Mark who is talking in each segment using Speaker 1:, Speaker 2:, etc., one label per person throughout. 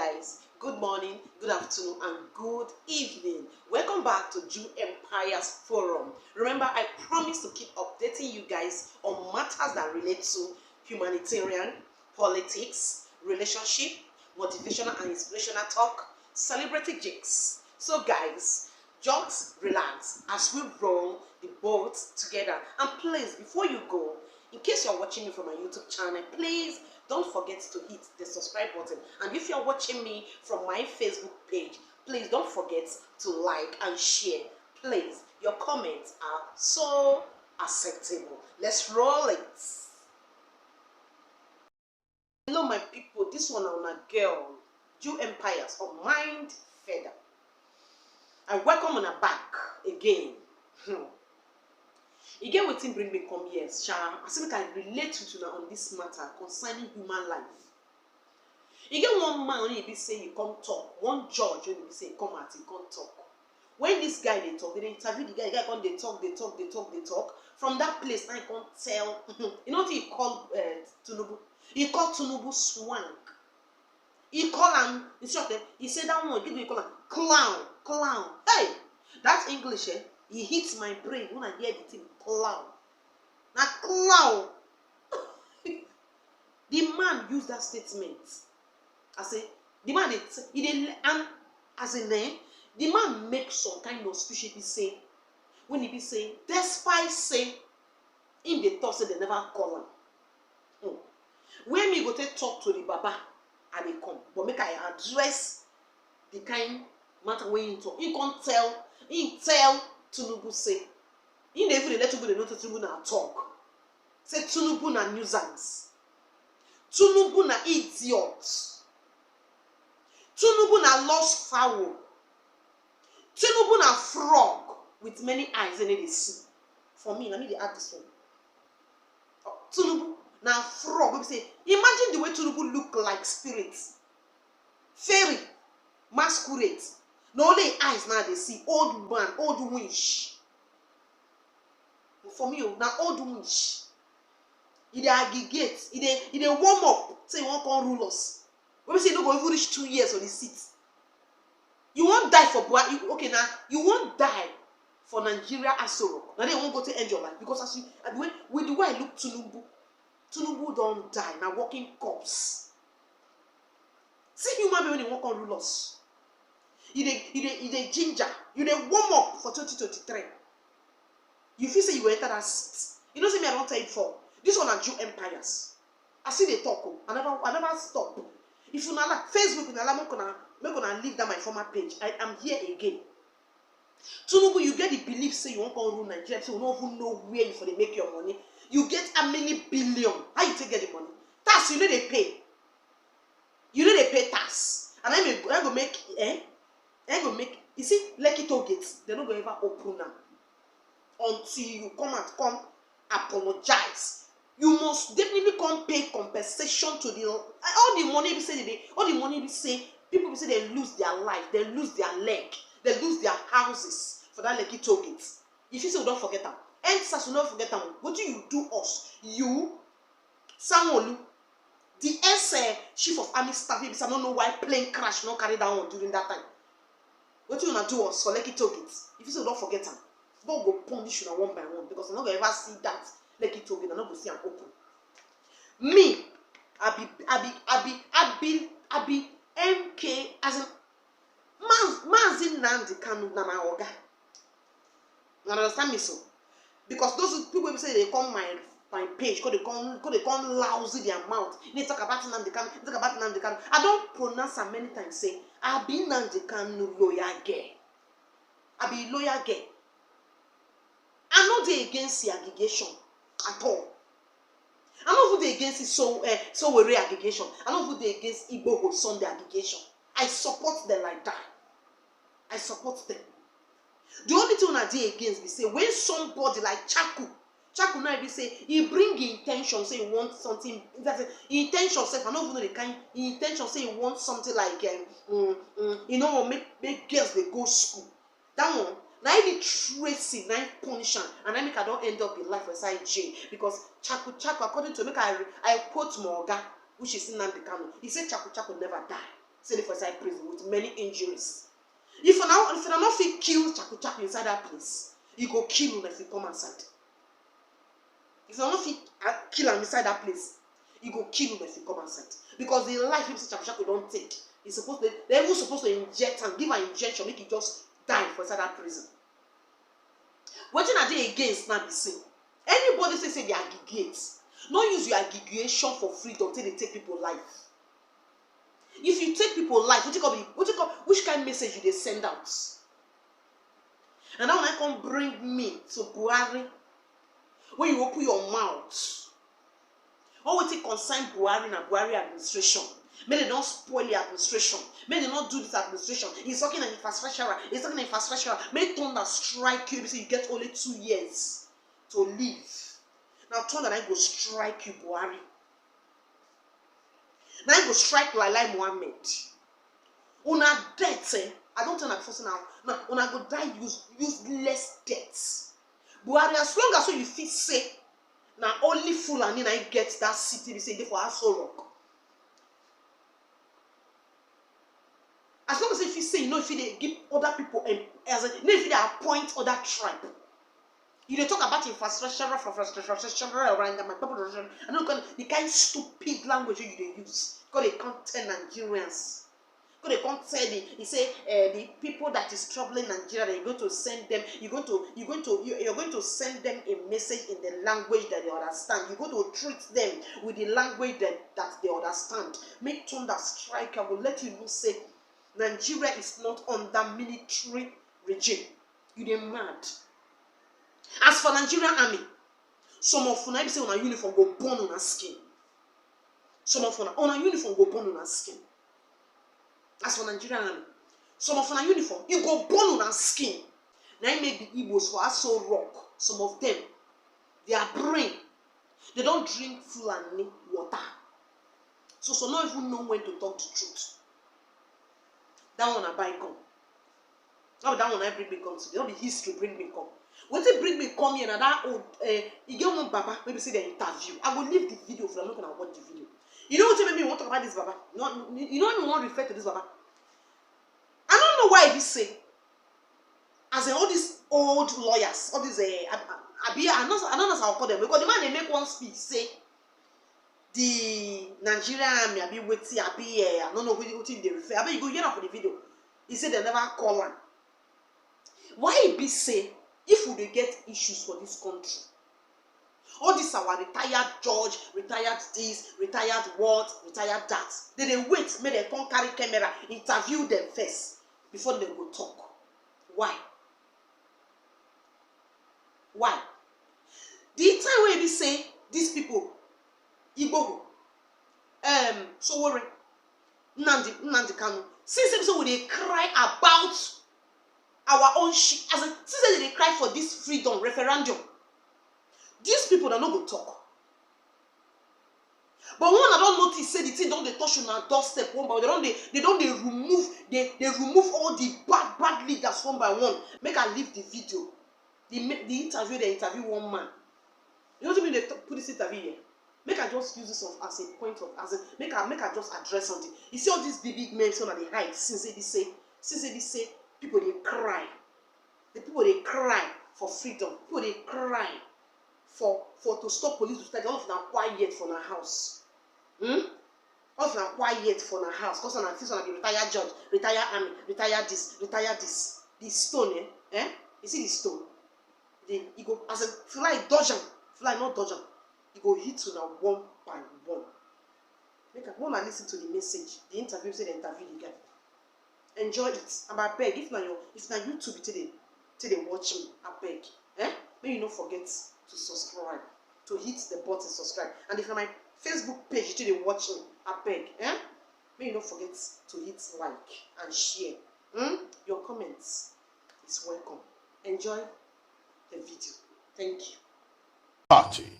Speaker 1: guys, good morning, good afternoon, and good evening. Welcome back to Jew Empire's Forum. Remember, I promise to keep updating you guys on matters that relate to humanitarian, politics, relationship, motivational and inspirational talk, celebrity jigs. So guys, just relax as we roll the boat together. And please, before you go, in case you're watching me from my YouTube channel, please don't forget to hit the subscribe button. And if you're watching me from my Facebook page, please don't forget to like and share. Please, your comments are so acceptable. Let's roll it. Hello my people, this one on a girl, Jew Empires on Mind Feather. I welcome on a back again. You get wetin bring me come here, sha. I say make I relate to you on this matter concerning human life. You get one man when he be say he come talk, one judge when he be say he come out, he come talk. When this guy they talk, they interview the guy come they talk. From that place, I can't tell. You know what he called Tinubu? He called Tinubu swank. He call him, in short, he said that one, he call him clown. Hey, that's English, eh? He hits my brain when I hear the thing clown. Now clown. The man used that statement. I say the man and as a name, the man makes some kind of speech. He be say when he be saying, despite say in the talk say they never call him. When me go to talk to the Baba and they come, but make I address the kind matter when you talk. He can't tell. He tell Tinubu say. He never let Tinubu know Tinubu na talk. Say Tinubu na nuisance. Tinubu na idiot. Tinubu na lost fowl. Tinubu na frog with many eyes in the sea. For me, let me add this one. Tinubu na frog. We say, imagine the way Tinubu look like spirits. Fairy, masquerade. No only eyes now they see old man, old wish. For me, now old wish. He aggregate, he warm up. Say you won't come rule us. When we say you don't go even reach 2 years on the seat. You won't die for Buhari. Okay, now you won't die for Nigeria Asoro. Now they won't go to end your life because as you with the way I look Tinubu don't die. Now walking corpse. See human being when they won't come rule us. You dey ginger. You dey warm up for 2023. You feel say you go enter that seat. You know say me I don't tell you before. This one are Jew empires. I see they talk. I never stop. If you not like Facebook, you not gonna leave that my former page. I am here again. Tinubu, you get the belief say you won't come rule Nigeria, so you don't even know where you for they make your money. You get how many billion? How you take get the money? Tax you know they pay. You know they pay tax, and I go make you see Lekki toll gates, they're not going to ever open now until you come apologize. You must definitely come pay compensation to the all the money we say people will say they lose their life, they lose their leg, they lose their houses for that Lekki toll gates. If you say we don't forget them, NSAS will not forget them. What do you do us? You, Sanwo-Olu, the chief of army staff, I don't know why plane crash not carry down during that time. What you gonna do us for Lekki toll gates? If you say don't forget them, God go punish you one by one because I'm not gonna ever see that Lekki toll gate. I'm not gonna see them open. Me, I be MK as in Mazin Nandi Kanu na my organ. You understand me so? Because those people who say they come my page, because they come lousy their mouth. They talk about Nnamdi Kanu, talk about Nnamdi Kanu. I don't pronounce them many times. Say I be Nnamdi Kanu lawyer girl. I be lawyer girl. I'm not there against the aggregation at all. I'm not there against the so aggregation. I'm not there against Igbo Sunday aggregation. I support them like that. I support them. The only thing I do against be say when somebody like Chaku now be say he bring intention say he want something. That's intention say I don't even know the kind intention say he want something like you know make girls they go school. That one now he tracing now punish am and I make I don't end up in life inside jail because Chaku according to make I quote Morga which is Nnamdi Kanu. He said Chaku never die. say for inside prison with many injuries. If you not fit kill Chaku inside that place, you go kill him if you come outside. If you not fit kill him inside that place, you go kill him if you come outside. Because the life him say Chaku don't take. They're even supposed to inject and give an injection, make it just die for inside that prison. What are they against now be saying? Anybody say they aggregate. Don't use your aggregation for freedom till they take people's life. If you take people's life, which kind of message you they send out? And now when I come bring me to Buhari, when you open your mouth, all what it concern Buhari and Buhari administration. May they don't spoil the administration. May they not do this administration. He's talking an infrastructure. He's talking an infrastructure. May thunder strike you because you get only 2 years to live. Now thunder I go strike you, Buhari. Now I go strike Lai Mohammed. Una death, I don't tell that person now. Now una go die useless deaths. Buhari, as long as you feel say, now only Fulani I get that city. They say they for Aso Rock. As long as if you say, if they give other people, if they appoint other tribe, you they talk about infrastructure, around them, and look at the kind of stupid language you they use. Because they can't tell Nigerians. Because they can't tell the people that is troubling Nigeria, you're going to send them, you're going to send them a message in the language that they understand. You're going to treat them with the language that they understand. Make thunder strike. I will let you know say Nigeria is not under military regime. You dey mad. As for Nigerian army, some of una say on a uniform go burn on a skin. Some of una on a uniform go burn on a skin. As for Nigerian army, some of una uniform you go burn on a skin. Now I make the Igbos for Aso Rock. Some of them, their brain, they don't drink Fulani water. So not even know when to talk the truth. That one I buy come. Now that one I bring me come today. Not the history bring me come. When they bring me come here, and that old, you get one Baba, maybe see the interview. I will leave the video for them. I'm not gonna watch the video. You know what made me want to talk about this Baba? You know me want to refer to this Baba. I don't know why this say. As in all these old lawyers, all these I don't know how I call them because the man they make one speech say. The Nigerian army, I don't know what they refer. I bet you go hear for the video. He said they never call one. Why it be say if we get issues for this country? All this our retired judge, retired this, retired what, retired that. They wait, make they come carry camera, interview them first before they go talk. Why? Why? The time where they say these people. Igbo, so worry, Nnamdi Kanu. Since episode they cry about our own shit, since they cry for this freedom referendum, these people are not going to talk. But one I don't notice say the thing don't they touch on our doorstep one by one. They remove all the bad leaders one by one. Make I leave the video. The interview they interview one man. You know what I mean? They put this interview here. Make I just use this as a point of make I just address something. You see all these big men so that they hide since they say people they cry. The people they cry for freedom. People they cry for to stop police to start. All of them quiet for our house. All of them quiet for our house. Because on a be retired judge, retired army, retired this. The stone, You see the stone? You go as a fly dodge, fly not dodge. You go hit you now one by one. Make a one and listen to the message. The interview say the interview the guy. Enjoy it. And I beg, if na YouTube till they watch me, I beg. May you not forget to subscribe. To hit the button subscribe. And if na my Facebook page till they watch me, I beg. May you not forget to hit like and share. Your comments is welcome. Enjoy the video. Thank you.
Speaker 2: Party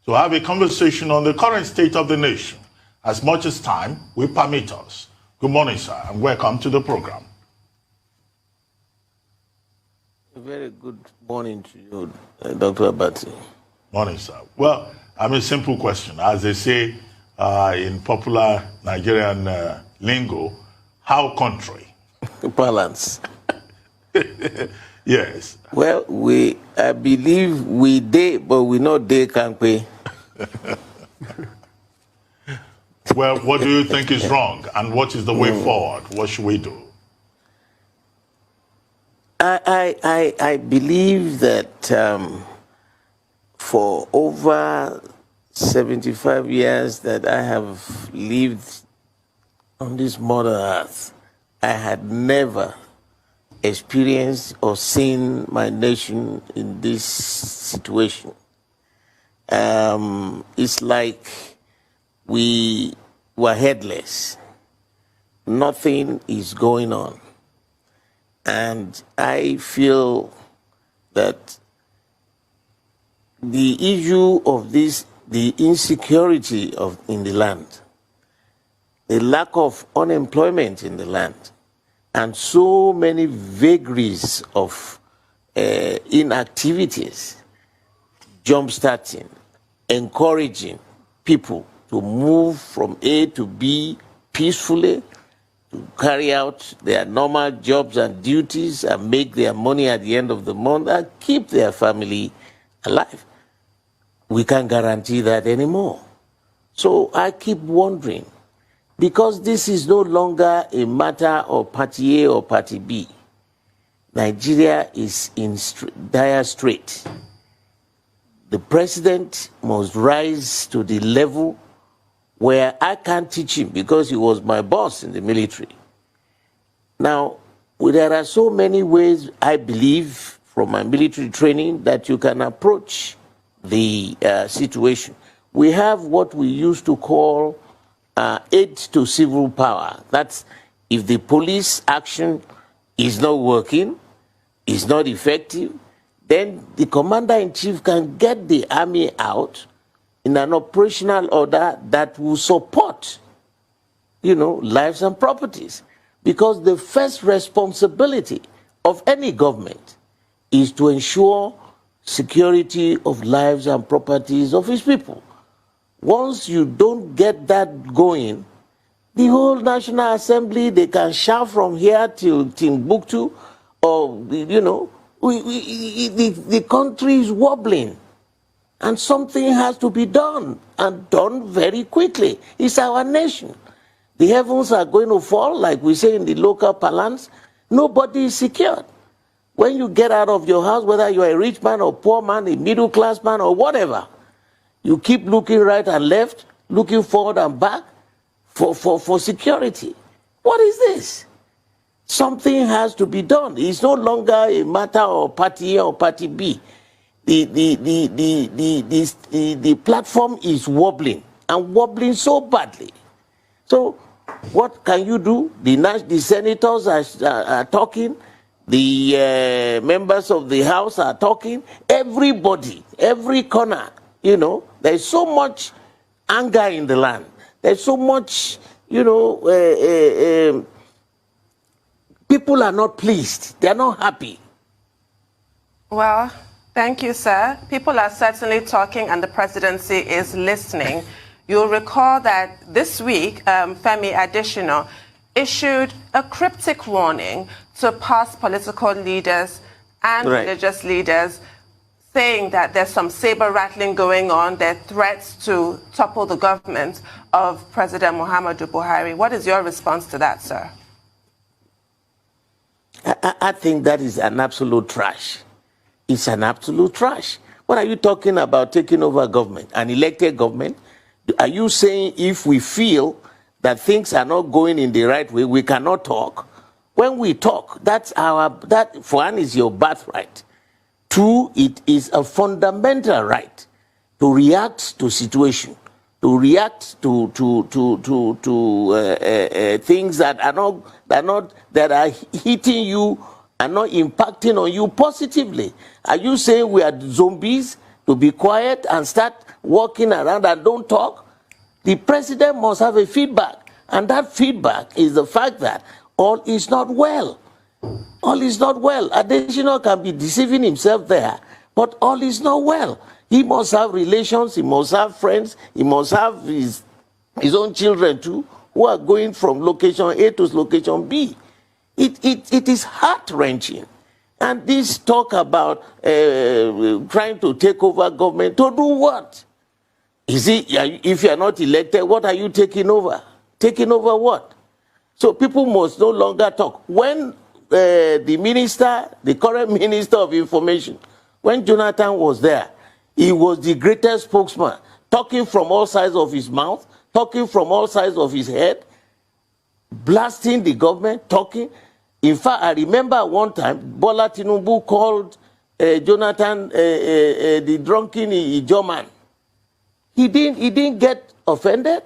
Speaker 2: to have a conversation on the current state of the nation as much as time will permit us. Good morning, sir, and welcome to the program.
Speaker 3: A very good morning to you, Dr. Abati.
Speaker 2: Morning, sir. Well, a simple question. As they say in popular Nigerian lingo, How country?
Speaker 3: Balance.
Speaker 2: Yes.
Speaker 3: Well, I believe we dey, but we not dey can pay.
Speaker 2: Well, what do you think is wrong, and what is the way forward? What should we do?
Speaker 3: I believe that for over 75 years that I have lived on this Mother Earth, I had never experienced or seen my nation in this situation. It's like we were headless. Nothing is going on. And I feel that the issue of this, the insecurity in the land, the lack of unemployment in the land, and so many vagaries of inactivities, jumpstarting, encouraging people to move from A to B peacefully, to carry out their normal jobs and duties and make their money at the end of the month and keep their family alive. We can't guarantee that anymore. So I keep wondering, because this is no longer a matter of party A or party B. Nigeria is in dire strait. The president must rise to the level where I can't teach him because he was my boss in the military. Now, there are so many ways, I believe, from my military training that you can approach the situation. We have what we used to call aid to civil power. That's if the police action is not working, is not effective, then the commander-in-chief can get the army out in an operational order that will support, lives and properties. Because the first responsibility of any government is to ensure security of lives and properties of its people. Once you don't get that going, the whole National Assembly, they can shout from here till Timbuktu, or, the country is wobbling. And something has to be done, and done very quickly. It's our nation. The heavens are going to fall, like we say in the local parlance. Nobody is secured. When you get out of your house, whether you're a rich man or poor man, a middle class man or whatever, you keep looking right and left, looking forward and back for security. What is this? Something has to be done. It's no longer a matter of party A or party B. The platform is wobbling, and wobbling so badly. So what can you do? The senators are talking, the members of the House are talking, everybody, every corner, there's so much anger in the land. There's so much, people are not pleased. They're not happy.
Speaker 4: Well, thank you, sir. People are certainly talking, and the presidency is listening. You'll recall that this week, Femi Adesina issued a cryptic warning to past political leaders and religious leaders, saying that there's some saber rattling going on. There are threats to topple the government of President Muhammadu Buhari. What is your response to that, sir?
Speaker 3: I think that is an absolute trash. It's an absolute trash. What are you talking about, taking over government, an elected government? Are you saying if we feel that things are not going in the right way, we cannot talk? When we talk, that for one is your birthright. Two, it is a fundamental right to react to situation, to react to things that are hitting you and not impacting on you positively. Are you saying we are zombies to be quiet and start walking around and don't talk? The president must have a feedback, and that feedback is the fact that all is not well. All is not well. Adesina can be deceiving himself there, but all is not well. He must have relations, he must have friends, he must have his own children too, who are going from location A to location B. It is heart-wrenching. And this talk about trying to take over government, to do what? You see, if you are not elected, what are you taking over? Taking over what? So people must no longer talk. When the current Minister of Information, when Jonathan was there, he was the greatest spokesman, talking from all sides of his mouth, talking from all sides of his head, blasting the government, talking. In fact, I remember one time, Bola Tinubu called Jonathan the drunken Ijoman. He didn't get offended.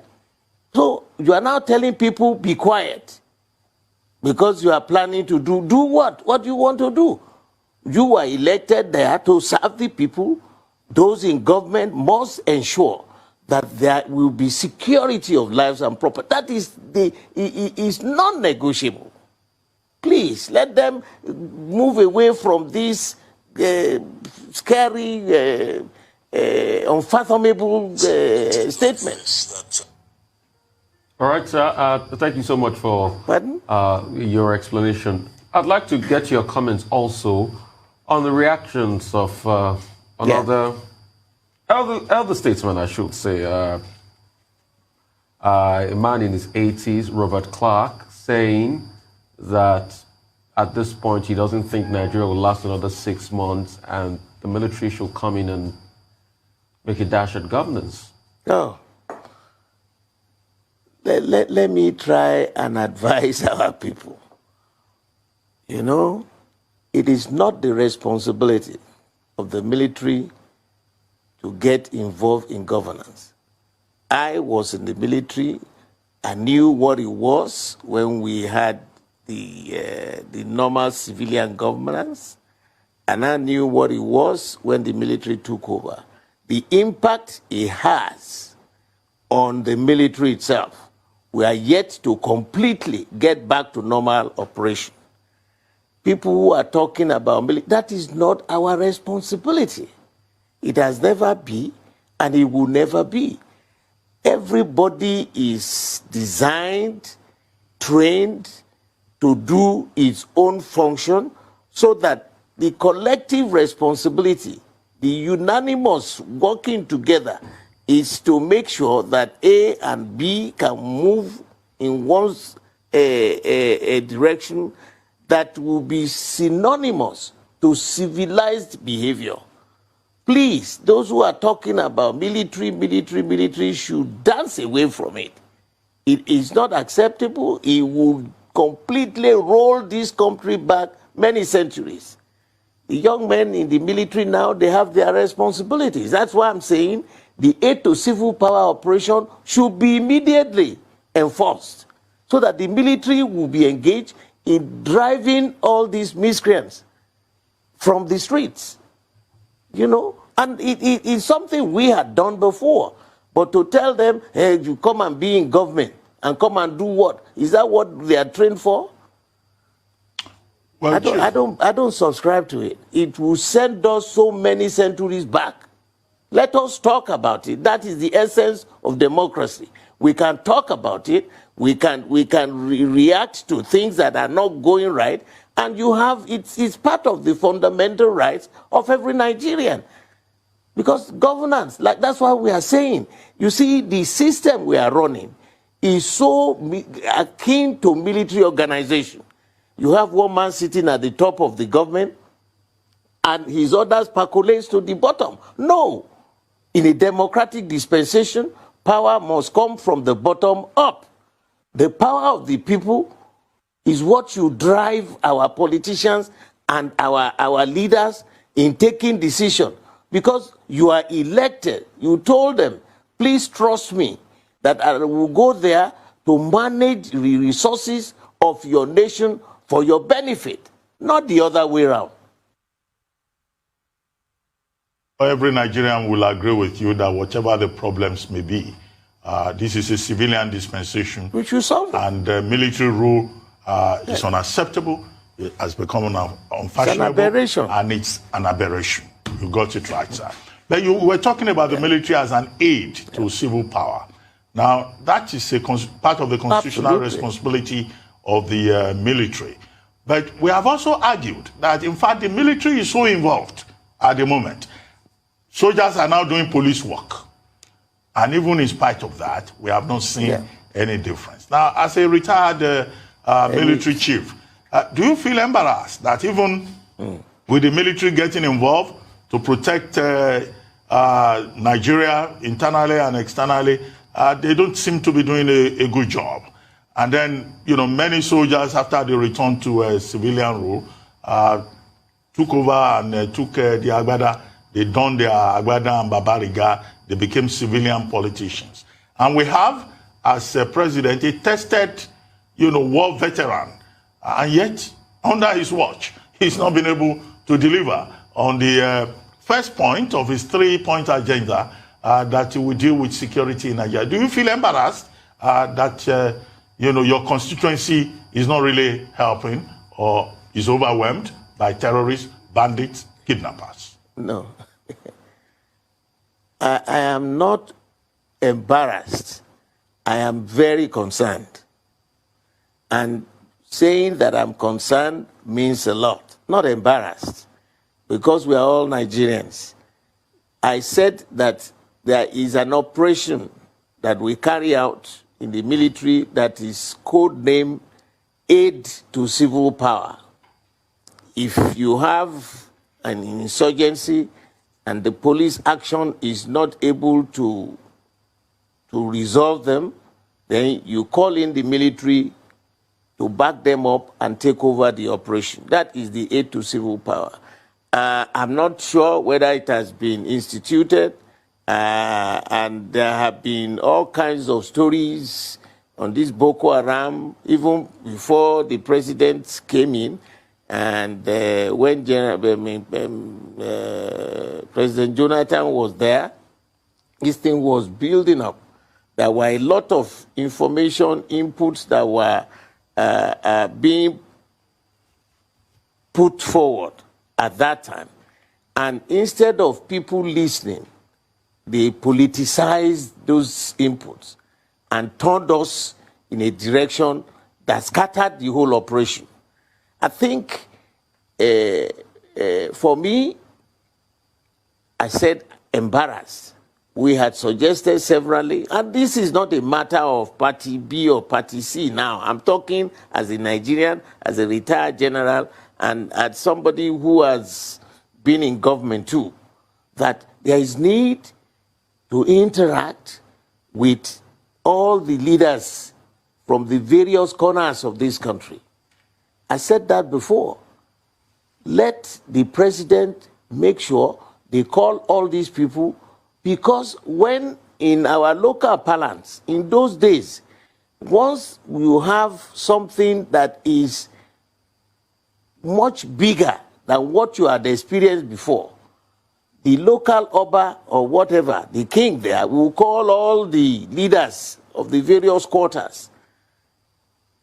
Speaker 3: So you are now telling people, be quiet. Because you are planning to do what? What do you want to do? You are elected there to serve the people. Those in government must ensure that there will be security of lives and property. That is non-negotiable. Please, let them move away from this scary, unfathomable statements.
Speaker 5: All right, sir. Thank you so much for your explanation. I'd like to get your comments also on the reactions of another elder statesman, I should say, a man in his 80s, Robert Clark, saying that at this point he doesn't think Nigeria will last another 6 months and the military should come in and make a dash at governance.
Speaker 3: No. Let me try and advise our people. You know, it is not the responsibility of the military to get involved in governance. I was in the military. I knew what it was when we had the normal civilian governance, and I knew what it was when the military took over. The impact it has on the military itself, we are yet to completely get back to normal operation. People who are talking about military, that is not our responsibility. It has never been, and it will never be. Everybody is designed, trained to do its own function so that the collective responsibility, the unanimous working together, is to make sure that A and B can move in one direction that will be synonymous to civilized behavior. Please, those who are talking about military should dance away from it. It is not acceptable. It will completely roll this country back many centuries. The young men in the military now, they have their responsibilities. That's why I'm saying the aid to civil power operation should be immediately enforced so that the military will be engaged in driving all these miscreants from the streets. You know, and it's something we had done before. But to tell them, hey, you come and be in government and come and do what? Is that what they are trained for? Well, I don't subscribe to it. It will send us so many centuries back. Let us talk about it. That is the essence of democracy. We can talk about it. We can react to things that are not going right. And you have, it's part of the fundamental rights of every Nigerian. Because governance, like that's what we are saying. You see, the system we are running is so akin to military organization. You have one man sitting at the top of the government and his orders percolates to the bottom. No. In a democratic dispensation, power must come from the bottom up. The power of the people is what should drive our politicians and our leaders in taking decisions. Because you are elected, you told them, please trust me, that I will go there to manage the resources of your nation for your benefit, not the other way around.
Speaker 2: Every Nigerian will agree with you that whatever the problems may be, this is a civilian dispensation.
Speaker 3: Which will solve it.
Speaker 2: And military rule is unacceptable. It has become unfashionable.
Speaker 3: It's an aberration.
Speaker 2: And it's an aberration. You got it right, sir. But you were talking about the military as an aid to civil power. Now, that is a part of the constitutional
Speaker 3: Absolutely.
Speaker 2: responsibility of the military. But we have also argued that, in fact, the military is so involved at the moment. Soldiers are now doing police work. And even in spite of that, we have not seen any difference. Now, as a retired military chief, do you feel embarrassed that even with the military getting involved to protect Nigeria internally and externally, they don't seem to be doing a good job? And then, you know, many soldiers, after they returned to civilian rule, took over and took the Agbada. They donned their Agbada and Babariga. They became civilian politicians. And we have, as president, a tested, you know, war veteran. And yet, under his watch, he's not been able to deliver on the first point of his 3-point agenda that he will deal with security in Nigeria. Do you feel embarrassed that, you know, your constituency is not really helping or is overwhelmed by terrorists, bandits, kidnappers?
Speaker 3: No. I am not embarrassed. I am very concerned. And saying that I'm concerned means a lot. Not embarrassed, because we are all Nigerians. I said that there is an operation that we carry out in the military that is codenamed Aid to Civil Power. If you have an insurgency and the police action is not able to resolve them, then you call in the military to back them up and take over the operation. That is the aid to civil power. I'm not sure whether it has been instituted, and there have been all kinds of stories on this Boko Haram, even before the president came in, and when President Jonathan was there, this thing was building up. There were a lot of information inputs that were being put forward at that time. And instead of people listening, they politicized those inputs and turned us in a direction that scattered the whole operation. I think, for me, I said embarrassed. We had suggested severally, and this is not a matter of party B or party C now. I'm talking as a Nigerian, as a retired general, and as somebody who has been in government too, that there is need to interact with all the leaders from the various corners of this country. I said that before. Let the president make sure they call all these people, because when in our local parlance, in those days, once you have something that is much bigger than what you had experienced before, the local Oba or whatever, the king there, will call all the leaders of the various quarters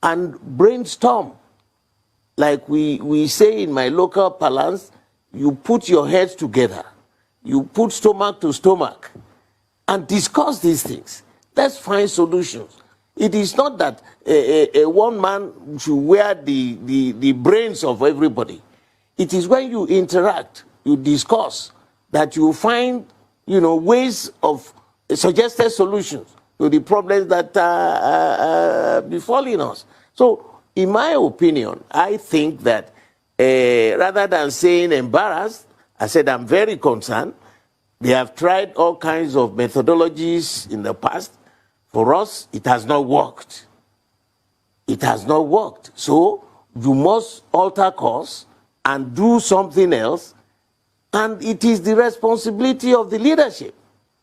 Speaker 3: and brainstorm. Like we say in my local parlance, you put your heads together, you put stomach to stomach, and discuss these things. Let's find solutions. It is not that a one man should wear the brains of everybody. It is when you interact, you discuss, that you find, you know, ways of suggested solutions to the problems that are befalling us. So, in my opinion, I think that rather than saying embarrassed, I said I'm very concerned. They have tried all kinds of methodologies in the past. For us, it has not worked. It has not worked. So you must alter course and do something else. And it is the responsibility of the leadership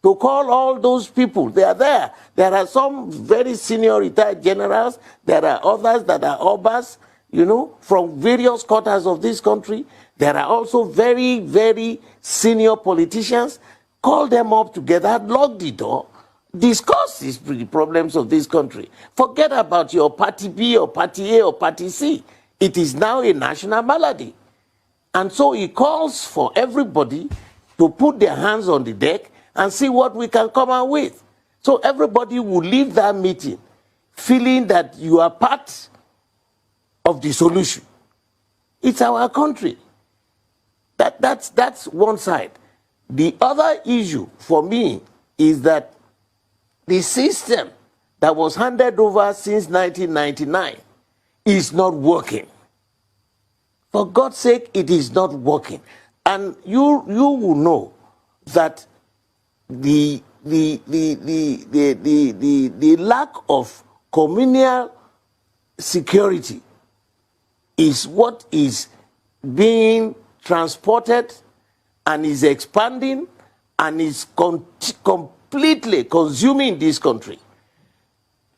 Speaker 3: to call all those people. They are there. There are some very senior retired generals. There are others that are obas, you know, from various quarters of this country. There are also very, very senior politicians. Call them up together, lock the door, discuss the problems of this country. Forget about your party B or party A or party C. It is now a national malady. And so it calls for everybody to put their hands on the deck and see what we can come out with. So everybody will leave that meeting feeling that you are part of the solution. It's our country. That's one side. The other issue for me is that the system that was handed over since 1999 is not working. For God's sake, it is not working. And you will know that the lack of communal security is what is being transported and is expanding and is completely consuming this country.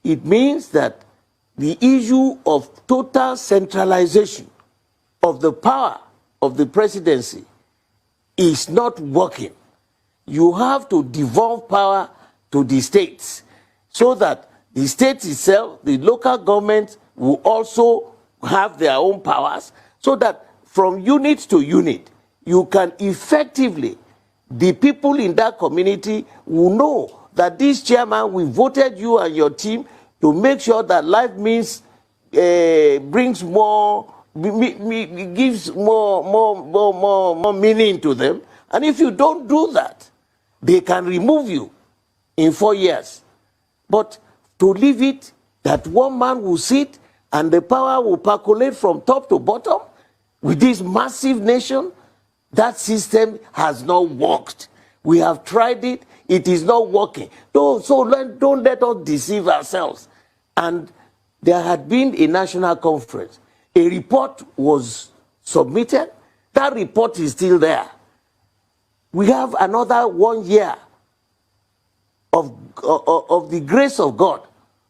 Speaker 3: It means that the issue of total centralization of the power of the presidency is not working. You have to devolve power to the states so that the state itself, the local government, will also have their own powers, so that from unit to unit, you can effectively, the people in that community will know that this chairman, we voted you and your team to make sure that life means brings more, gives more meaning to them. And if you don't do that, they can remove you in 4 years. But to leave it that one man will sit and the power will percolate from top to bottom with this massive nation, that system has not worked. We have tried it, it is not working. Don't let us deceive ourselves. And there had been a national conference. A report was submitted. That report is still there. We have another 1 year of the grace of God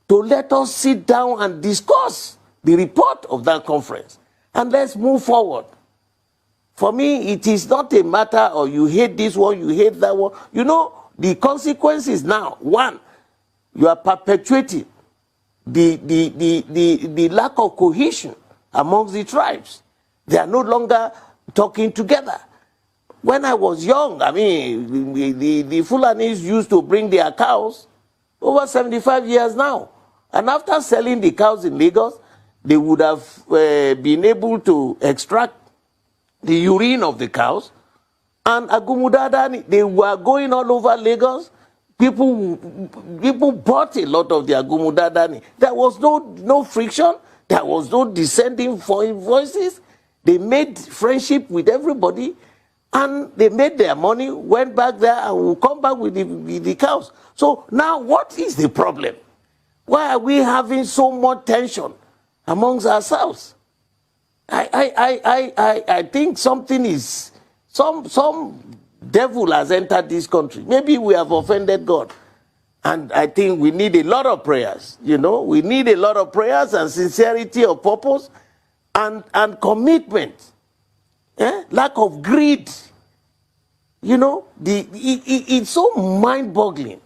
Speaker 3: to let us sit down and discuss the report of that conference. And let's move forward. For me, it is not a matter of you hate this one, you hate that one. You know, the consequences now. One, you are perpetuating the lack of cohesion amongst the tribes. They are no longer talking together. When I was young, I mean, the Fulanis used to bring their cows over 75 years now. And after selling the cows in Lagos, they would have been able to extract the urine of the cows. And Agumudadani, they were going all over Lagos. People bought a lot of the Agumudadani. There was no friction. There was no dissenting voices. They made friendship with everybody. And they made their money, went back there, and will come back with the cows. So now what is the problem? Why are we having so much tension amongst ourselves? I think something is, some devil has entered this country. Maybe we have offended God. And I think we need a lot of prayers, you know. We need a lot of prayers and sincerity of purpose and commitment. Lack of greed. You know, it's so mind-boggling.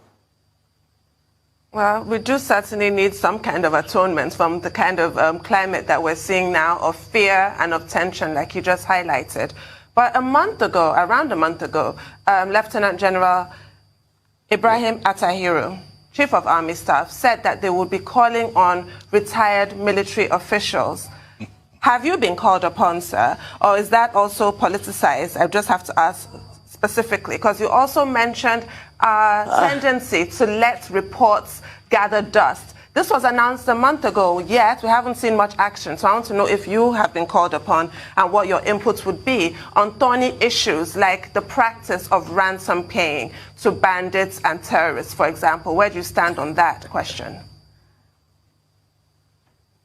Speaker 4: Well, we do certainly need some kind of atonement from the kind of climate that we're seeing now of fear and of tension, like you just highlighted. But around a month ago, Lieutenant General Ibrahim Atahiru, Chief of Army Staff, said that they would be calling on retired military officials. Have you been called upon, sir, or is that also politicized? I just have to ask specifically, because you also mentioned a tendency to let reports gather dust. This was announced a month ago, yet we haven't seen much action. So I want to know if you have been called upon and what your inputs would be on thorny issues like the practice of ransom paying to bandits and terrorists, for example. Where do you stand on that question?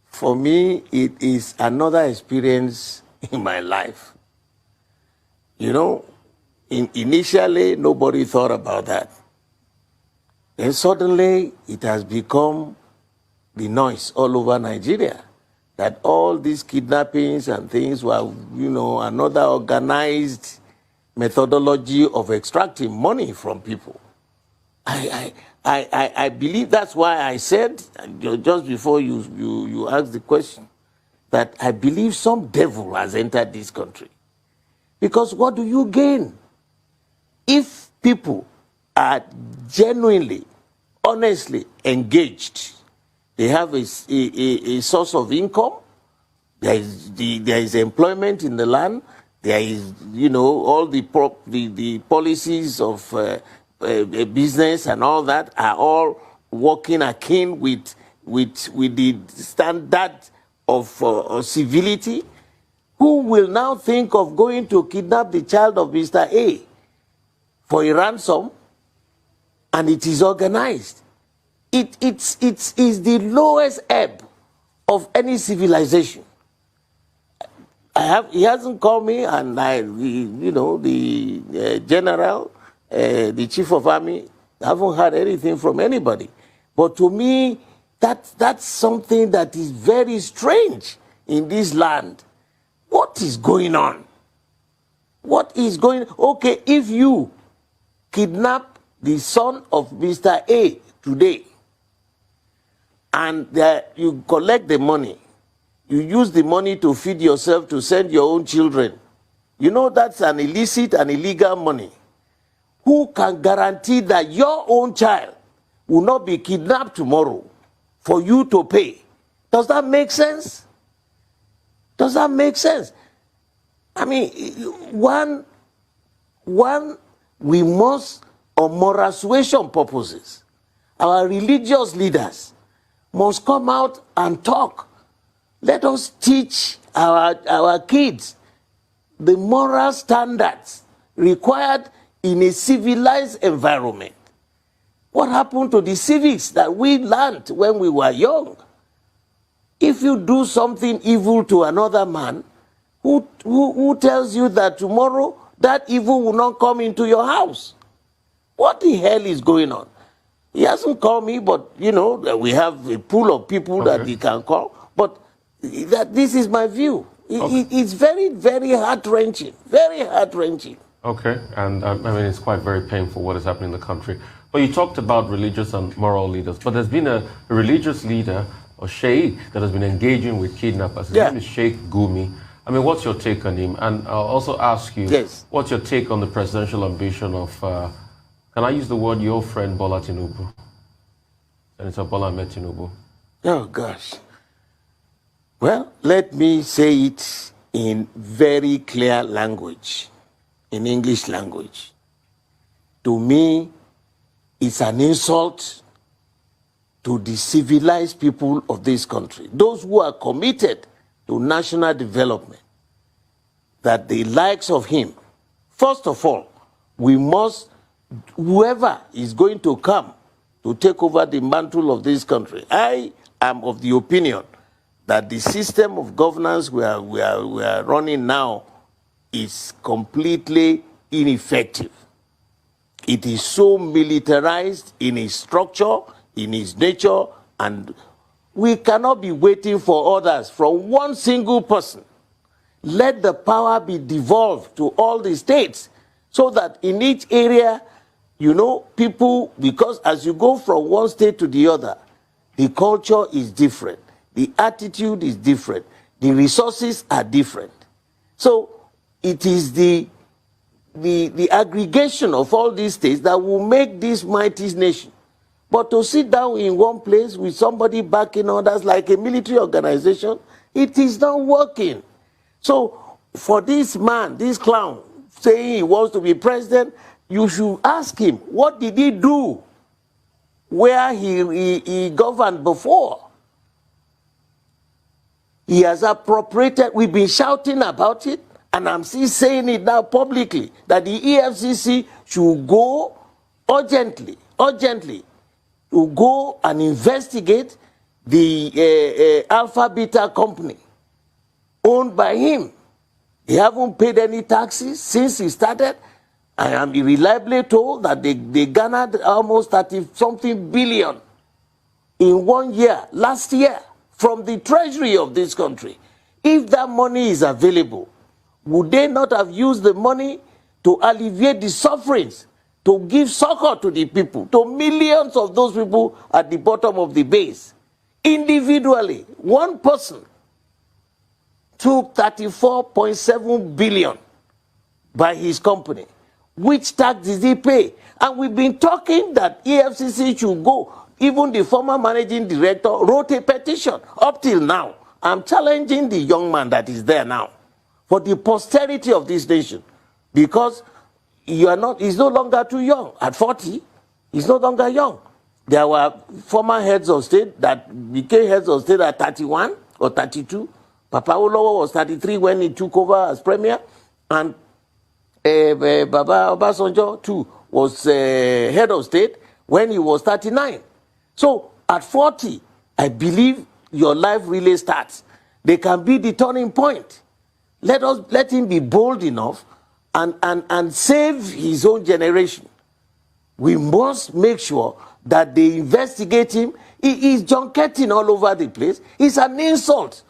Speaker 3: For me, it is another experience in my life. You know, initially, nobody thought about that. And suddenly, it has become the noise all over Nigeria, that all these kidnappings and things were, you know, another organized methodology of extracting money from people. I believe that's why I said, just before you asked the question, that I believe some devil has entered this country. Because what do you gain? If people are genuinely honestly engaged. They have a source of income. There is employment in the land. There is, all the policies of business and all that are all working akin with the standard of civility. Who will now think of going to kidnap the child of Mr. A for a ransom, and it is organized? It is the lowest ebb of any civilization. He hasn't called me, and the general, the chief of army, I haven't heard anything from anybody. But to me, that's something that is very strange in this land. What is going on? What is going on? Okay, if you kidnap the son of Mr. A today, and you collect the money, you use the money to feed yourself, to send your own children, that's an illicit and illegal money. Who can guarantee that your own child will not be kidnapped tomorrow for you to pay? Does that make sense? Does that make sense? I mean, we must, on moral suasion purposes, our religious leaders must come out and talk. Let us teach our kids the moral standards required in a civilized environment. What happened to the civics that we learned when we were young? If you do something evil to another man, who tells you that tomorrow that evil will not come into your house? What the hell is going on? He hasn't called me, but, we have a pool of people that he can call. But this is my view. It's very, very heart-wrenching. Very heart-wrenching.
Speaker 5: Okay, and it's quite very painful what is happening in the country. But you talked about religious and moral leaders, but there's been a religious leader, or sheikh, that has been engaging with kidnappers. His name is Sheikh Gumi. I mean, what's your take on him? And I'll also ask you, what's your take on the presidential ambition of, can I use the word, your friend Bola Tinubu? Senator Bola Tinubu.
Speaker 3: Oh, gosh. Well, let me say it in very clear language, in English language. To me, it's an insult to the civilized people of this country, those who are committed to national development, that the likes of him, first of all, we must, whoever is going to come to take over the mantle of this country, I am of the opinion that the system of governance we are running now is completely ineffective. It is so militarized in its structure, in its nature, and we cannot be waiting for others from one single person. Let the power be devolved to all the states so that in each area, people, because as you go from one state to the other, the culture is different, the attitude is different, the resources are different. So it is the aggregation of all these states that will make this mighty nation. But to sit down in one place with somebody backing others like a military organization, it is not working. So for this man, this clown, saying he wants to be president, you should ask him, what did he do where he governed before? He has appropriated, we've been shouting about it, and I'm still saying it now publicly, that the EFCC should go urgently, to go and investigate the Alpha Beta company owned by him. They haven't paid any taxes since he started. I am reliably told that they garnered almost 30-something billion in 1 year, last year, from the treasury of this country. If that money is available, would they not have used the money to alleviate the sufferings, to give succor to the people, to millions of those people at the bottom of the base? Individually, one person took 34.7 billion by his company. Which tax did he pay? And we've been talking that EFCC should go. Even the former managing director wrote a petition. Up till now, I'm challenging the young man that is there now for the posterity of this nation, because he's no longer too young. At 40, he's no longer young. There were former heads of state that became heads of state at 31 or 32. Papa Olowo was 33 when he took over as premier, and Baba Obasanjo too was head of state when he was 39. So at 40, I believe your life really starts. They can be the turning point. Let him be bold enough and save his own generation. We must make sure that they investigate him. He is junketing all over the place. It's an insult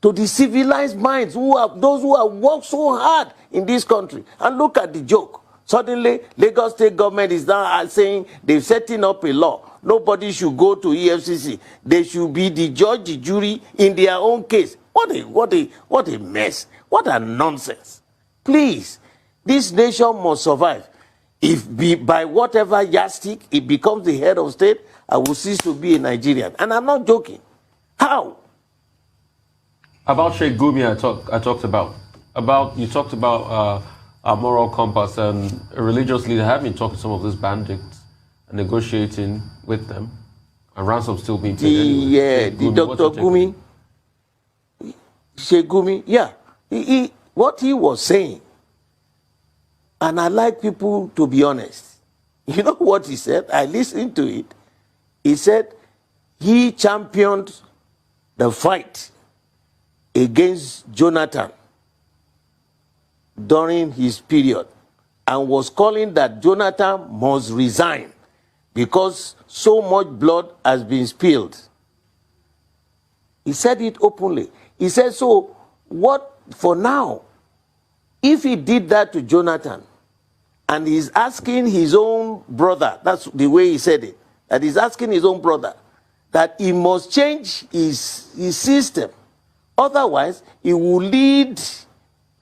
Speaker 3: to the civilized minds, those who have worked so hard in this country. And look at the joke. Suddenly, Lagos State government is now saying they're setting up a law. Nobody should go to EFCC. They should be the judge, the jury in their own case. What a mess. What a nonsense. Please, this nation must survive. If by whatever yardstick it becomes the head of state, I will cease to be a Nigerian. And I'm not joking. How?
Speaker 5: About Sheikh Gumi, I talked about. You talked about a moral compass and a religious leader having talked to some of these bandits and negotiating with them, and ransom still being paid anyway.
Speaker 3: Yeah, the Dr. Gumi, Sheikh Gumi, yeah. What he was saying, and I like people to be honest. You know what he said? I listened to it. He said he championed the fight against Jonathan during his period and was calling that Jonathan must resign because so much blood has been spilled. He said it openly. He said, so what for now, if he did that to Jonathan and he's asking his own brother, that's the way he said it, that he's asking his own brother that he must change his system. Otherwise, he will lead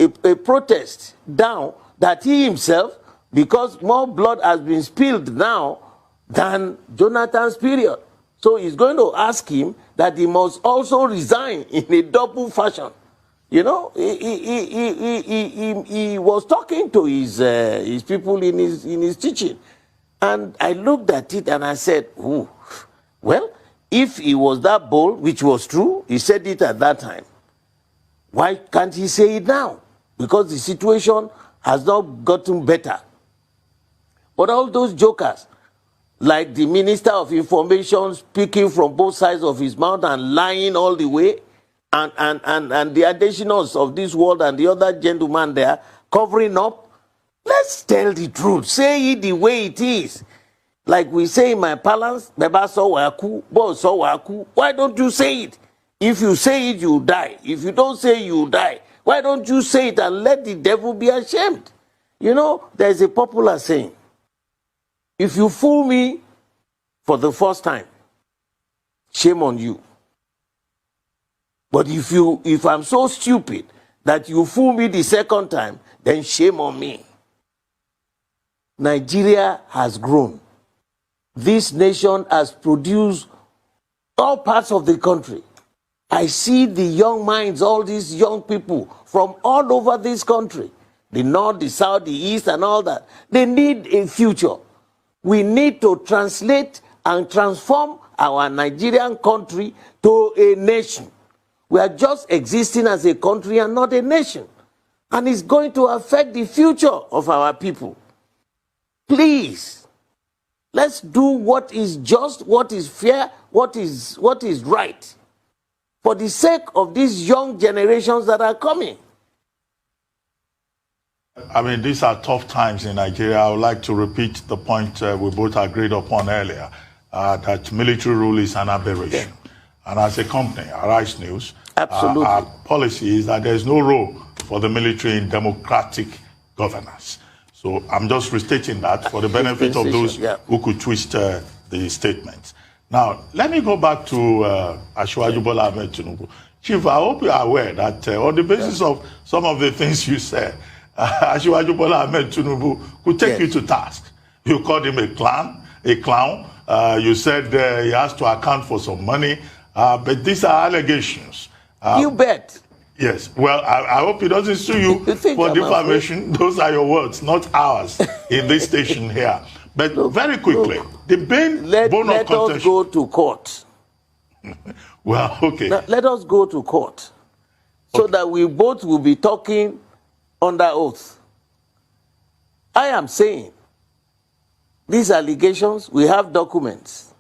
Speaker 3: a protest down that he himself, because more blood has been spilled now than Jonathan's period. So he's going to ask him that he must also resign in a double fashion. You know, he was talking to his people in his teaching. And I looked at it and I said, ooh, well, if he was that bold, which was true, he said it at that time, why can't he say it now? Because the situation has not gotten better. But all those jokers, like the Minister of Information speaking from both sides of his mouth and lying all the way, and the additionals of this world and the other gentleman there covering up, let's tell the truth. Say it the way it is. Like we say in my parlance, why don't you say it? If you say it, you die. If you don't say it, you die. Why don't you say it and let the devil be ashamed? You know, there's a popular saying, if you fool me for the first time, shame on you. But if I'm so stupid that you fool me the second time, then shame on me. Nigeria has grown. This nation has produced all parts of the country. I see the young minds, all these young people from all over this country, the north, the south, the east, and all that. They need a future. We need to translate and transform our Nigerian country to a nation. We are just existing as a country and not a nation. And it's going to affect the future of our people. Please, let's do what is just, what is fair, what is right, for the sake of these young generations that are coming.
Speaker 2: I mean, these are tough times in Nigeria. I would like to repeat the point we both agreed upon earlier, that military rule is an aberration. Yeah. And as a company, Arise News, our policy is that there is no role for the military in democratic governance. So I'm just restating that for the benefit of those who could twist the statements. Now, let me go back to Asiwaju Bola Ahmed Tinubu. Chief, I hope you are aware that on the basis of some of the things you said, Asiwaju Bola Ahmed Tinubu could take you to task. You called him a clown. You said he has to account for some money. But these are allegations.
Speaker 3: You bet.
Speaker 2: Yes. Well, I hope he doesn't sue you for defamation. Those are your words, not ours in this station here. But very quickly, the bone of contention.
Speaker 3: Let us go to court.
Speaker 2: Well, okay.
Speaker 3: Now, let us go to court so that we both will be talking under oath. I am saying these allegations, we have documents.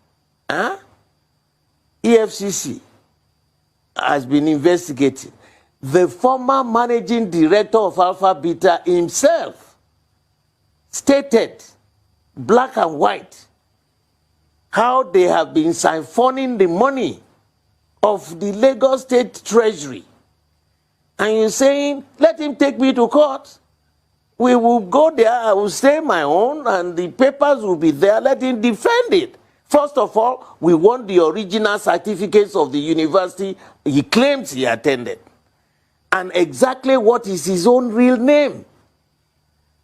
Speaker 3: EFCC has been investigating. The former managing director of Alpha Beta himself stated, black and white, how they have been siphoning the money of the Lagos State Treasury. And you're saying, let him take me to court. We will go there, I will say my own, and the papers will be there, let him defend it. First of all, we want the original certificates of the university he claims he attended. And exactly what is his own real name.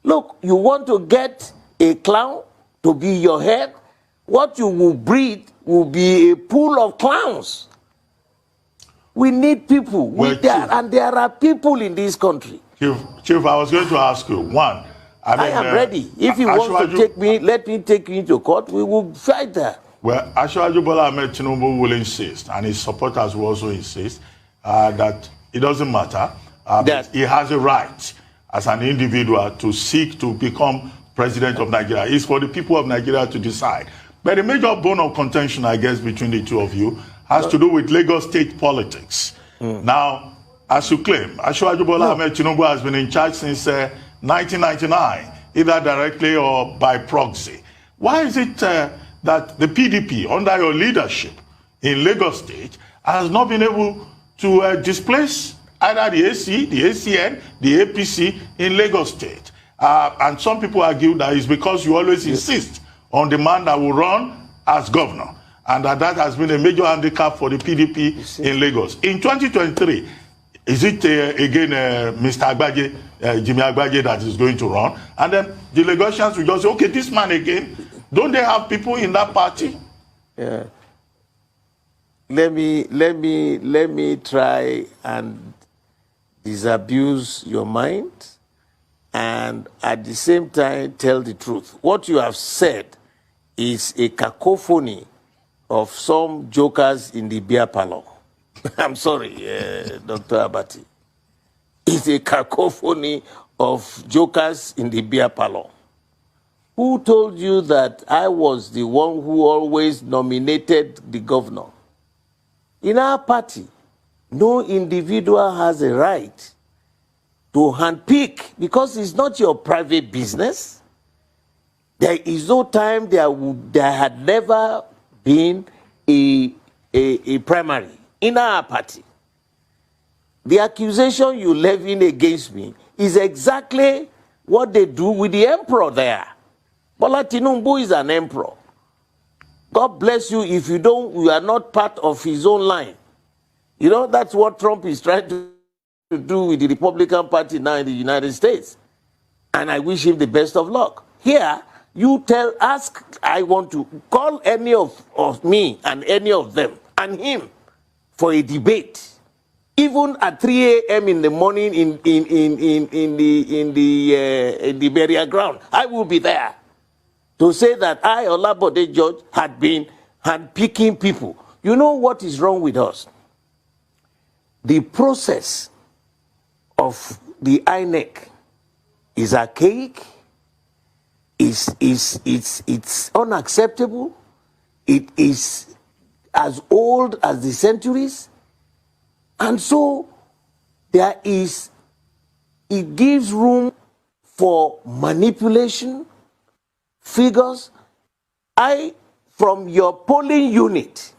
Speaker 3: Look, you want to get a clown to be your head, what you will breed will be a pool of clowns. We need people, and there are people in this country.
Speaker 2: Chief, I was going to ask you, one,
Speaker 3: I am ready. If you want to take me, let me take you to court, we will fight there.
Speaker 2: Well, Asiwaju Bola Ahmed Tinubu will insist, and his supporters will also insist, that it doesn't matter, that he has a right as an individual to seek to become president of Nigeria. It's for the people of Nigeria to decide. But the major bone of contention, I guess, between the two of you has to do with Lagos state politics. Now, as you claim, Asiwaju Bola Ahmed Tinubu has been in charge since 1999, either directly or by proxy. Why is it that the PDP, under your leadership in Lagos State, has not been able to displace either the AC, the ACN, the APC in Lagos State? And some people argue that it's because you always insist on the man that will run as governor, and that has been a major handicap for the PDP in Lagos. In 2023, is it again Mr. Agbaje, Jimmy Agbaje, that is going to run? And then the Lagosians will just say, okay, this man again. Don't they have people in that party?
Speaker 3: Yeah. Let me try and disabuse your mind and at the same time tell the truth. What you have said is a cacophony of some jokers in the beer parlor. I'm sorry, Dr. Abati. It's a cacophony of jokers in the beer parlor. Who told you that I was the one who always nominated the governor? In our party, no individual has a right to handpick, because it's not your private business. There is no time there had never been a primary in our party. The accusation you levy against me is exactly what they do with the emperor there. Bola Tinubu is an emperor. God bless you if you are not part of his own line. You know, that's what Trump is trying to do with the Republican Party now in the United States. And I wish him the best of luck. Here, I want to call any of me and any of them and him for a debate. Even at 3 a.m. in the morning in the burial ground, I will be there to say that I, OLABODE George, had been handpicking people. You know what is wrong with us? The process of the INEC is archaic, it's unacceptable, it is as old as the centuries, and so it gives room for manipulation, figures. From your polling unit,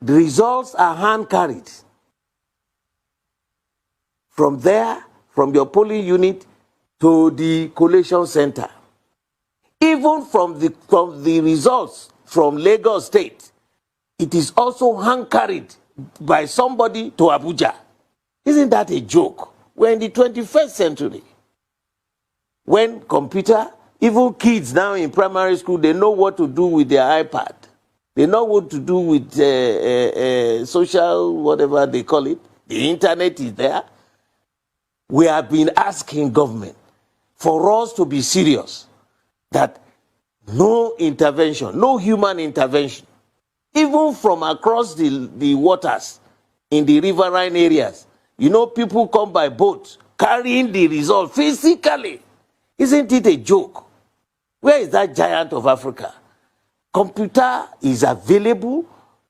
Speaker 3: the results are hand-carried. From there, from your polling unit to the collation center. Even from the results from Lagos State, it is also hand-carried by somebody to Abuja. Isn't that a joke? We're in the 21st century. When computer, even kids now in primary school, they know what to do with their iPad. They know what to do with social, whatever they call it. The internet is there. We have been asking government for us to be serious, that no intervention, no human intervention, even from across the waters in the riverine areas. You know, people come by boat carrying the result physically. Isn't it a joke? Where is that giant of Africa? Computer is available.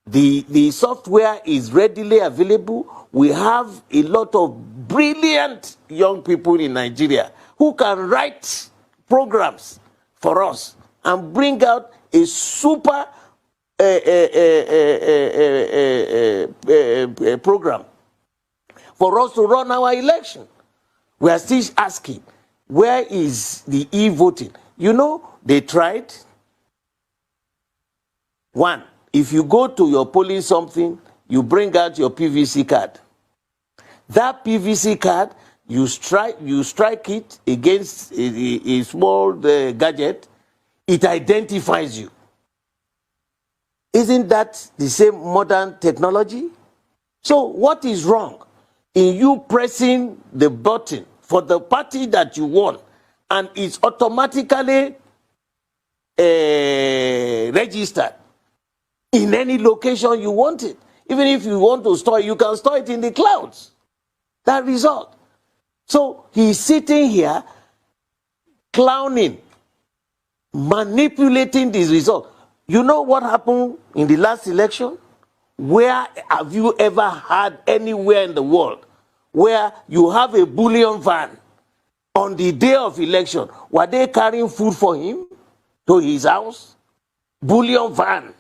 Speaker 3: The software is readily available. We have a lot of brilliant young people in Nigeria who can write programs for us and bring out a super program for us to run our election. We are still asking, where is the e-voting? You know, they tried. One, if you go to your polling something, you bring out your PVC card. That PVC card, you strike it against a small gadget, it identifies you. Isn't that the same modern technology? So what is wrong in you pressing the button for the party that you want and it's automatically registered in any location you want it? Even if you want to store it, you can store it in the clouds. That result. So he's sitting here clowning, manipulating this result. You know what happened in the last election? Where have you ever had anywhere in the world where you have a bullion van on the day of election? Were they carrying food for him to his house? Bullion van.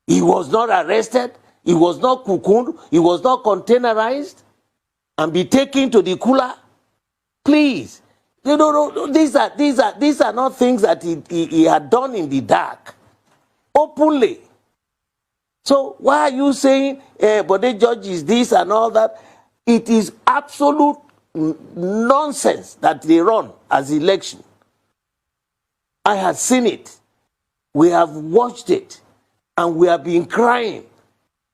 Speaker 3: He was not arrested. He was not cocooned. He was not containerized and be taken to the cooler. Please. You know, these are not things that he had done in the dark. Openly. So why are you saying, but the judge is this and all that? It is absolute nonsense that they run as election. I have seen it. We have watched it. And we have been crying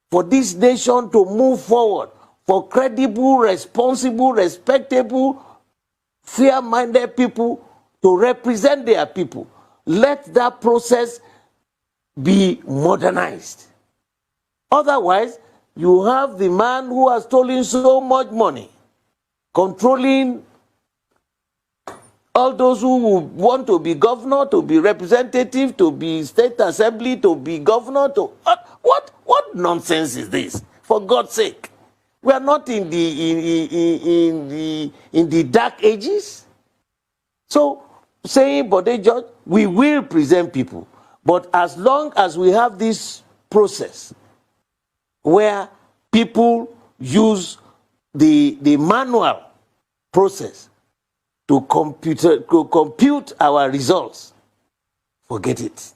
Speaker 3: for this nation to move forward, for credible, responsible, respectable, fair-minded people to represent their people. Let that process be modernized. Otherwise, you have the man who has stolen so much money, controlling all those who want to be governor, to be representative, to be state assembly, to be governor, to what nonsense is this? For God's sake, we are not in the dark ages. So saying, but they judge, we will present people, but as long as we have this process where people use the manual process to compute our results, forget it.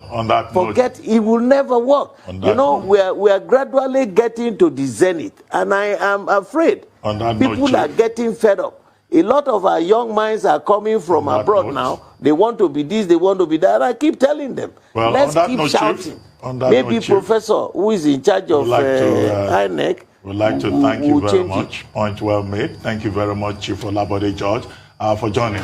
Speaker 2: On that
Speaker 3: forget note, it will never work. You know, we are gradually getting to the zenith, and I am afraid
Speaker 2: on that
Speaker 3: people
Speaker 2: note,
Speaker 3: are getting fed up. A lot of our young minds are coming from abroad now. They want to be this, they want to be that. I keep telling them,
Speaker 2: well,
Speaker 3: let's keep shouting. Maybe Professor, who is in charge of INEC,
Speaker 2: we'd like to thank you very much. Point well made. Thank you very much, Chief OLABODE George, for joining.